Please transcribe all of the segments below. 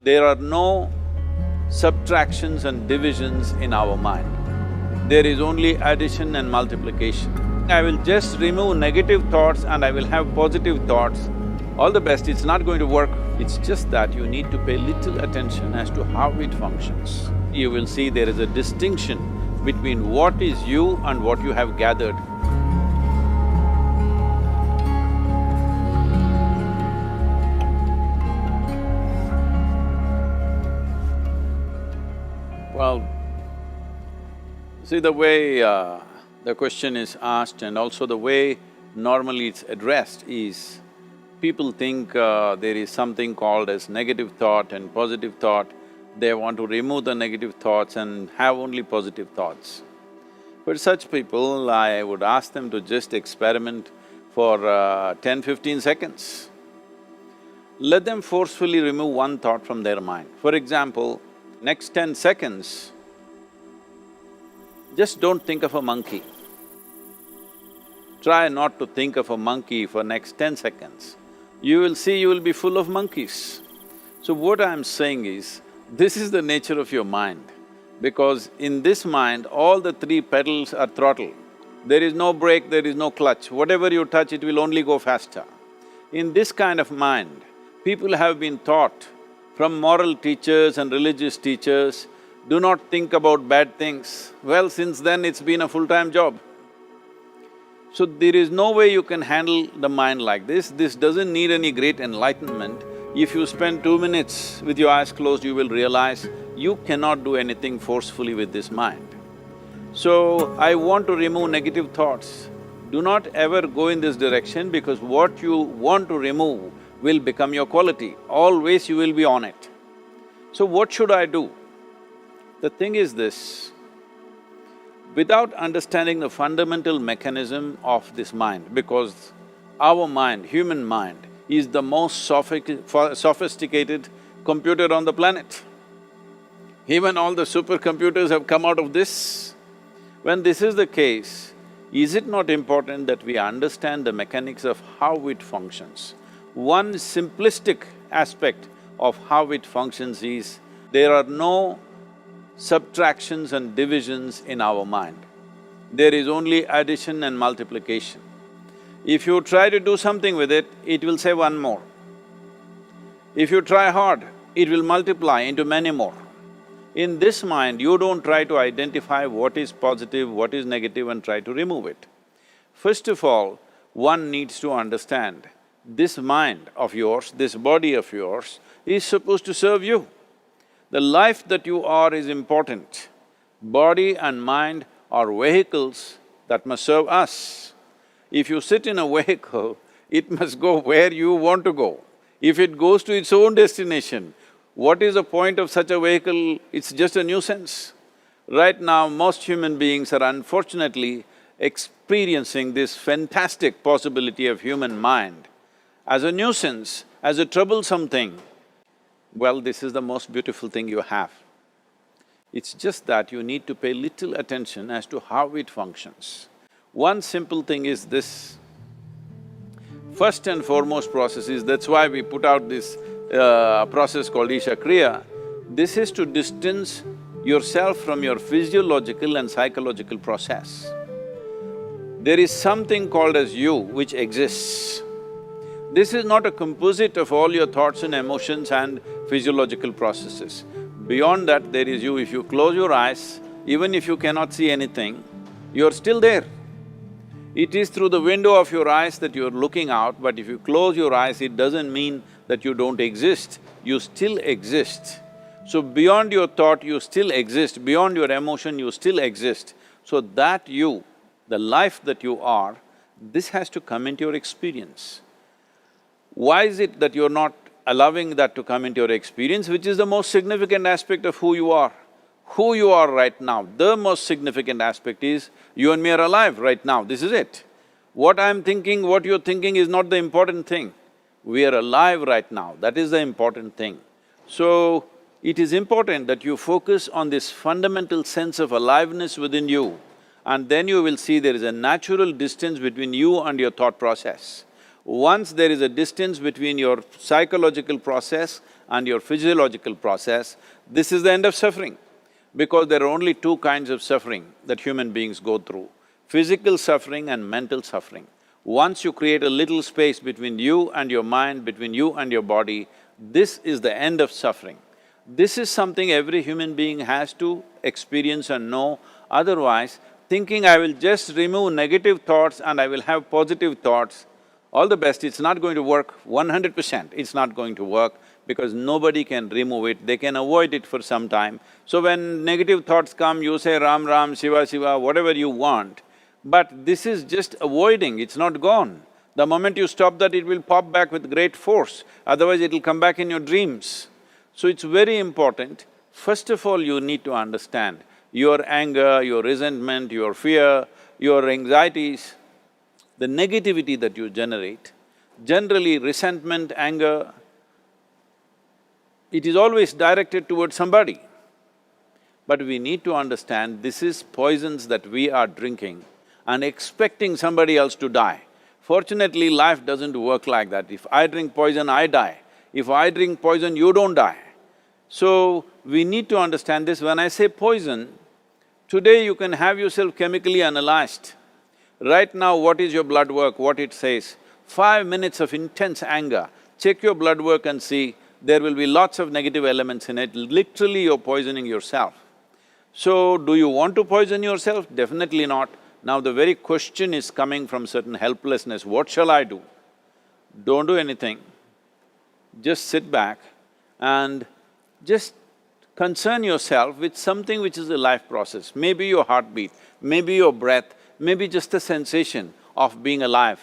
There are no subtractions and divisions in our mind. There is only addition and multiplication. I will just remove negative thoughts and I will have positive thoughts. All the best, it's not going to work. It's just that you need to pay little attention as to how it functions. You will see there is a distinction between what is you and what you have gathered. Well, see the way the question is asked and also the way normally it's addressed is, people think there is something called as negative thought and positive thought. They want to remove the negative thoughts and have only positive thoughts. For such people, I would ask them to just experiment for 10-15 seconds. Let them forcefully remove one thought from their mind. For example, next 10 seconds, just don't think of a monkey. Try not to think of a monkey for next 10 seconds. You will see you will be full of monkeys. So what I'm saying is, this is the nature of your mind, because in this mind, all the three pedals are throttle. There is no brake, there is no clutch. Whatever you touch, it will only go faster. In this kind of mind, people have been taught from moral teachers and religious teachers, do not think about bad things. Well, since then it's been a full-time job. So there is no way you can handle the mind like this. This doesn't need any great enlightenment. If you spend 2 minutes with your eyes closed, you will realize you cannot do anything forcefully with this mind. So, I want to remove negative thoughts. Do not ever go in this direction, because what you want to remove will become your quality. Always you will be on it. So what should I do? The thing is this, without understanding the fundamental mechanism of this mind, because our mind, human mind, is the most sophisticated computer on the planet. Even all the supercomputers have come out of this. When this is the case, is it not important that we understand the mechanics of how it functions? One simplistic aspect of how it functions is, there are no subtractions and divisions in our mind. There is only addition and multiplication. If you try to do something with it, it will say one more. If you try hard, it will multiply into many more. In this mind, you don't try to identify what is positive, what is negative and try to remove it. First of all, one needs to understand, this mind of yours, this body of yours is supposed to serve you. The life that you are is important. Body and mind are vehicles that must serve us. If you sit in a vehicle, it must go where you want to go. If it goes to its own destination, what is the point of such a vehicle? It's just a nuisance. Right now, most human beings are unfortunately experiencing this fantastic possibility of human mind as a nuisance, as a troublesome thing. Well, this is the most beautiful thing you have. It's just that you need to pay little attention as to how it functions. One simple thing is this. First and foremost process is, that's why we put out this process called Isha Kriya. This is to distance yourself from your physiological and psychological process. There is something called as you which exists. This is not a composite of all your thoughts and emotions and physiological processes. Beyond that, there is you. If you close your eyes, even if you cannot see anything, you're still there. It is through the window of your eyes that you're looking out, but if you close your eyes, it doesn't mean that you don't exist, you still exist. So beyond your thought, you still exist, beyond your emotion, you still exist. So that you, the life that you are, this has to come into your experience. Why is it that you're not allowing that to come into your experience, which is the most significant aspect of who you are? Who you are right now, the most significant aspect is, you and me are alive right now, this is it. What I'm thinking, what you're thinking is not the important thing. We are alive right now, that is the important thing. So, it is important that you focus on this fundamental sense of aliveness within you, and then you will see there is a natural distance between you and your thought process. Once there is a distance between your psychological process and your physiological process, this is the end of suffering. Because there are only two kinds of suffering that human beings go through, physical suffering and mental suffering. Once you create a little space between you and your mind, between you and your body, this is the end of suffering. This is something every human being has to experience and know, otherwise thinking I will just remove negative thoughts and I will have positive thoughts, all the best, it's not going to work 100%, it's not going to work because nobody can remove it, they can avoid it for some time. So when negative thoughts come, you say Ram Ram, Shiva Shiva, whatever you want, but this is just avoiding, it's not gone. The moment you stop that, it will pop back with great force, otherwise it'll come back in your dreams. So it's very important, first of all you need to understand your anger, your resentment, your fear, your anxieties, the negativity that you generate. Generally resentment, anger, it is always directed towards somebody. But we need to understand this is poisons that we are drinking and expecting somebody else to die. Fortunately, life doesn't work like that. If I drink poison, I die. If I drink poison, you don't die. So, we need to understand this. When I say poison, today you can have yourself chemically analyzed. Right now, what is your blood work, what it says? 5 minutes of intense anger, check your blood work and see, there will be lots of negative elements in it, literally you're poisoning yourself. So, do you want to poison yourself? Definitely not. Now the very question is coming from certain helplessness, what shall I do? Don't do anything, just sit back and just concern yourself with something which is a life process. Maybe your heartbeat, maybe your breath, maybe just a sensation of being alive.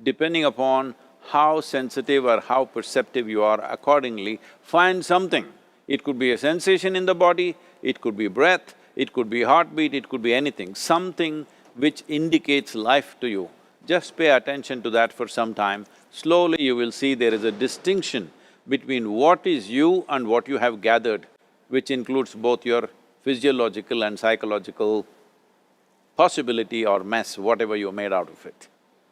Depending upon how sensitive or how perceptive you are, accordingly, find something. It could be a sensation in the body, it could be breath, it could be heartbeat, it could be anything, something which indicates life to you. Just pay attention to that for some time. Slowly you will see there is a distinction between what is you and what you have gathered, which includes both your physiological and psychological possibility or mess, whatever you made out of it.